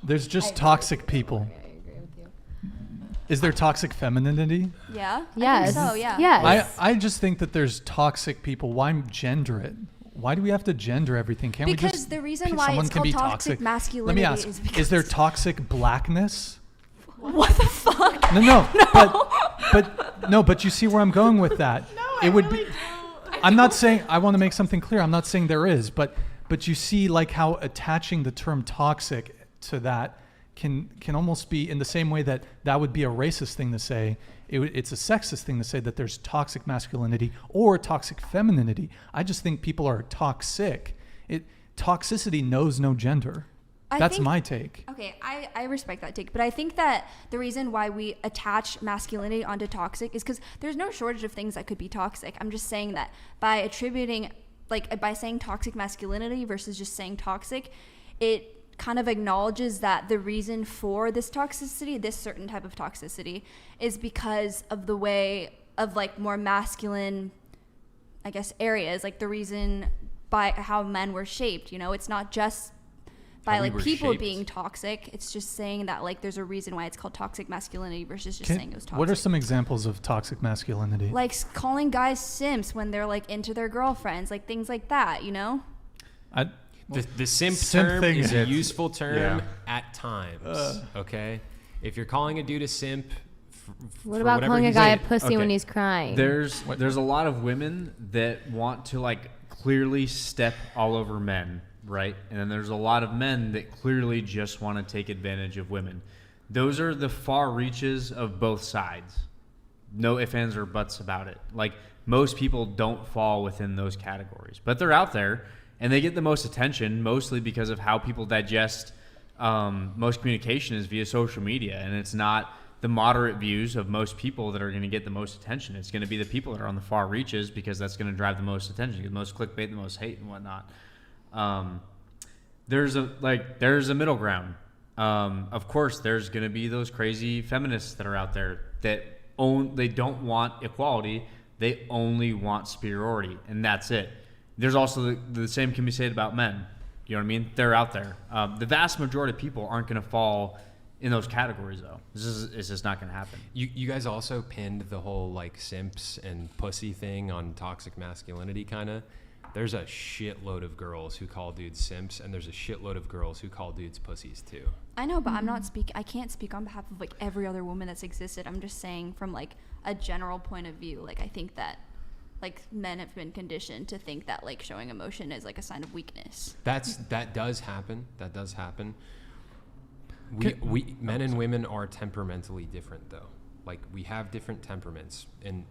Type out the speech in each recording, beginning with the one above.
There's just toxic people. I agree with you. Is there toxic femininity? Yeah. Yes. I think so. Yeah. Yes. I just think that there's toxic people. Why gender it? Why do we have to gender everything? Can't we just? Because the reason why someone it's can called be toxic Let masculinity me ask: is because is there toxic blackness? what the fuck? No. But you see where I'm going with that. It would be. I'm not saying. I want to make something clear. I'm not saying there is, but you see like how attaching the term toxic to that can almost be in the same way that would be a racist thing to say. It's a sexist thing to say that there's toxic masculinity or toxic femininity. I just think people are toxic. Toxicity knows no gender. That's my take. Okay, I respect that take, but I think that the reason why we attach masculinity onto toxic is because there's no shortage of things that could be toxic. I'm just saying that by attributing, like by saying toxic masculinity versus just saying toxic, it kind of acknowledges that the reason for this toxicity, this certain type of toxicity, is because of the way of like more masculine, I guess, areas, like the reason by how men were shaped. You know, it's not just by like people shaped. Being toxic. It's just saying that like there's a reason why it's called toxic masculinity versus just saying it was toxic. What are some examples of toxic masculinity? Like calling guys simps when they're like into their girlfriends, like things like that, you know? The simp term is a useful term at times, okay? If you're calling a dude a simp, what about calling a guy a pussy when he's crying? There's a lot of women that want to like clearly step all over men, right? And then there's a lot of men that clearly just want to take advantage of women. Those are the far reaches of both sides. No ifs, ands, or buts about it. Like most people don't fall within those categories, but they're out there. And they get the most attention mostly because of how people digest most communication is via social media. And it's not the moderate views of most people that are going to get the most attention. It's going to be the people that are on the far reaches because that's going to drive the most attention, the most clickbait, the most hate and whatnot. There's a middle ground. Of course, there's going to be those crazy feminists that are out there that they don't want equality. They only want superiority, and that's it. There's also the same can be said about men. You know what I mean? They're out there. The vast majority of people aren't going to fall in those categories, though. It's just not going to happen. You guys also pinned the whole like simps and pussy thing on toxic masculinity, kind of. There's a shitload of girls who call dudes simps, and there's a shitload of girls who call dudes pussies too. I know, but I can't speak on behalf of like every other woman that's existed. I'm just saying from like a general point of view. Like I think that like men have been conditioned to think that like showing emotion is like a sign of weakness. That does happen. We men and women are temperamentally different though. Like we have different temperaments. And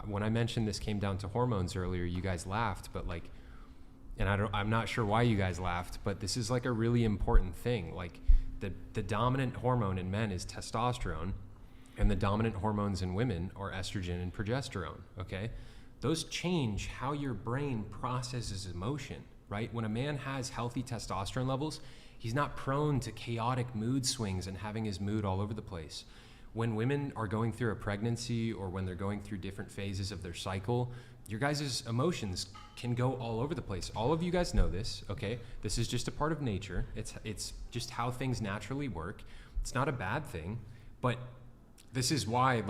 when I mentioned this came down to hormones earlier, you guys laughed, but like, and I'm not sure why you guys laughed, but this is like a really important thing. Like the dominant hormone in men is testosterone, and the dominant hormones in women are estrogen and progesterone. Okay. Those change how your brain processes emotion, right? When a man has healthy testosterone levels, he's not prone to chaotic mood swings and having his mood all over the place. When women are going through a pregnancy or when they're going through different phases of their cycle, your guys' emotions can go all over the place. All of you guys know this, okay? This is just a part of nature. It's just how things naturally work. It's not a bad thing, but this is why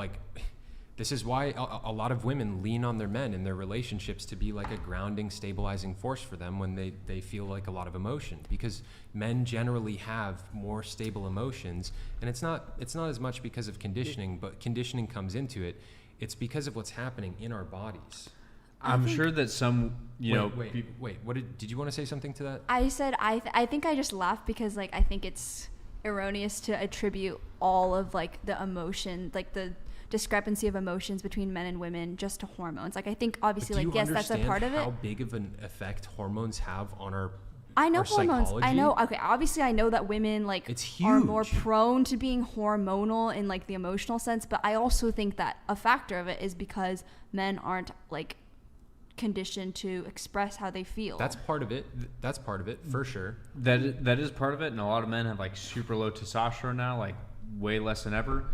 a lot of women lean on their men in their relationships to be like a grounding, stabilizing force for them when they feel like a lot of emotion, because men generally have more stable emotions, and it's not as much because of conditioning, but conditioning comes into it. It's because of what's happening in our bodies. I'm sure that some, Wait, what did you want to say something to that? I said, I think I just laughed because like, I think it's erroneous to attribute all of like the emotion, like the discrepancy of emotions between men and women just to hormones. Like I think obviously like yes, that's a part of it. How big of an effect hormones have on our I know our hormones. psychology? I know. Okay, obviously I know that women like are more prone to being hormonal in like the emotional sense, but I also think that a factor of it is because men aren't like conditioned to express how they feel. That's part of it. That's part of it for sure. That is part of it, and a lot of men have like super low testosterone now, like way less than ever.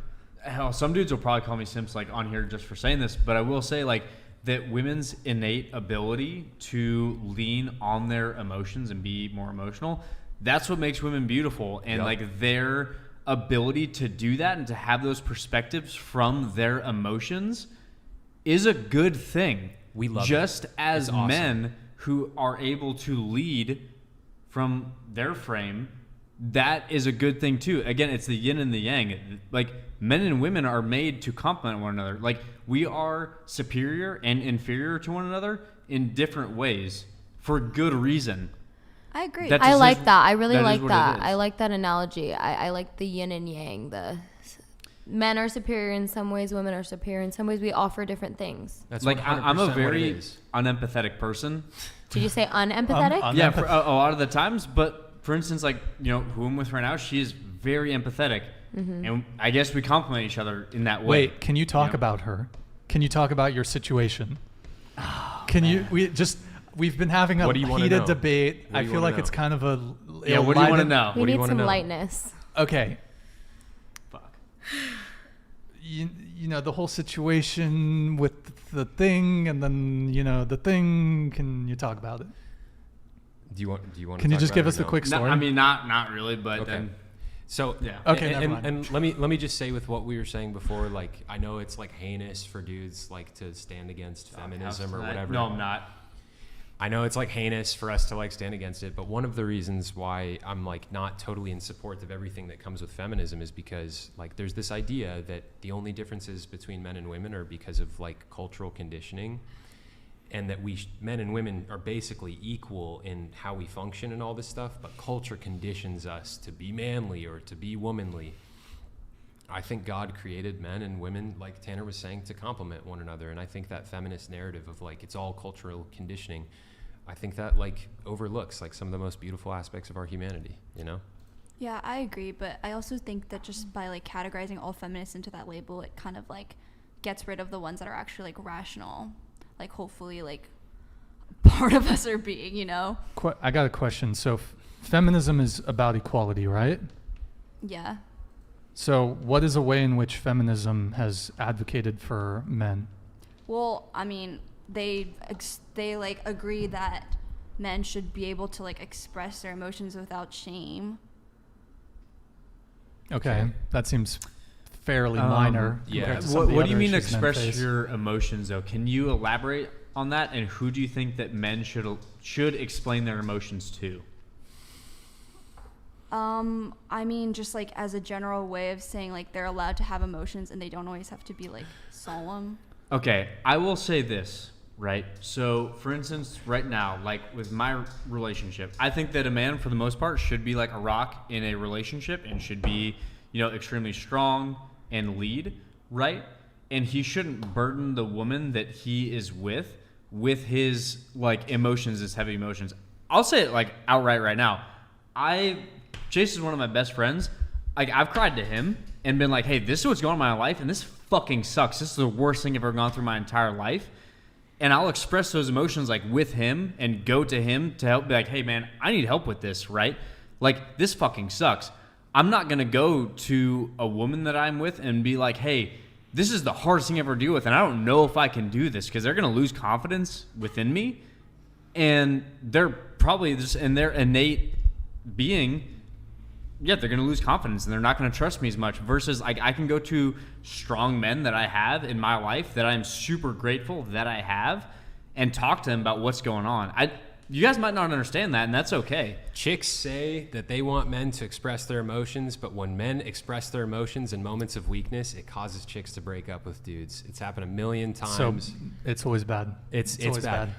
Hell, some dudes will probably call me simps like on here just for saying this, but I will say like that women's innate ability to lean on their emotions and be more emotional That's what makes women beautiful. And like their ability to do that and to have those perspectives from their emotions is a good thing. We love just it. as It's awesome. men who are able to lead from their frame, that is a good thing too. Again, it's the yin and the yang. Like men and women are made to complement one another. Like we are superior and inferior to one another in different ways for good reason. I agree. That I just like is- that. I really that is like what it that. is. I like that analogy. I like the yin and yang. The men are superior in some ways, women are superior in some ways. We offer different things. That's Like I'm a 100% what it very is. unempathetic person. Did you say unempathetic? Yeah, for a lot of the times. But for instance, like, you know, who I'm with right now, she is very empathetic. And I guess we complement each other in that way. Wait, can you talk about her? Can you talk about your situation? We've been having a What do you wanna heated know? debate. What do I you feel wanna like know? it's kind of a Yeah, what do you want to enlivened- know? we What do you need wanna some know? lightness. Okay. Fuck. You know, the whole situation with the thing, and then, you know, the thing, can you talk about it? Do you want to Can you talk just about give it us or the no? quick No, story? I mean, not really, but Okay. then So Yeah. Okay, and, never mind. and let me just say with what we were saying before, like I know it's like heinous for dudes like to stand against feminism or whatever. No, I'm not. I know it's like heinous for us to like stand against it, but one of the reasons why I'm like not totally in support of everything that comes with feminism is because like there's this idea that the only differences between men and women are because of like cultural conditioning, and that men and women are basically equal in how we function and all this stuff, but culture conditions us to be manly or to be womanly. I think God created men and women, like Tanner was saying, to complement one another, and I think that feminist narrative of like it's all cultural conditioning, I think that like overlooks like some of the most beautiful aspects of our humanity, you know? Yeah, I agree, but I also think that just by like categorizing all feminists into that label, it kind of like gets rid of the ones that are actually like rational, like hopefully like part of us are being, you know? I got a question. So feminism is about equality, right? Yeah. So what is a way in which feminism has advocated for men? Well, I mean, they like agree that men should be able to like express their emotions without shame. Okay, that seems fairly minor. yeah. compared to some of the What do you other mean issues men express face. your emotions, though? Can you elaborate on that? And who do you think that men should explain their emotions to? I mean, just like as a general way of saying like they're allowed to have emotions and they don't always have to be like solemn. Okay, I will say this, right? So, for instance, right now, like with my relationship, I think that a man, for the most part, should be like a rock in a relationship and should be, you know, extremely strong and lead, right? And he shouldn't burden the woman that he is with his like emotions, his heavy emotions. I'll say it like outright right now. Chase is one of my best friends. Like I've cried to him and been like, hey, this is what's going on in my life, and this fucking sucks. This is the worst thing I've ever gone through my entire life. And I'll express those emotions like with him and go to him to help, be like, hey man, I need help with this, right? Like this fucking sucks. I'm not gonna go to a woman that I'm with and be like, hey, this is the hardest thing I ever deal with, and I don't know if I can do this, because they're gonna lose confidence within me, and they're probably just in their innate being, yeah, they're going to lose confidence and they're not going to trust me as much, versus like I can go to strong men that I have in my life that I'm super grateful that I have and talk to them about what's going on. You guys might not understand that, and that's okay. Chicks say that they want men to express their emotions, but when men express their emotions in moments of weakness, it causes chicks to break up with dudes. It's happened a million So times. it's always bad. It's always bad.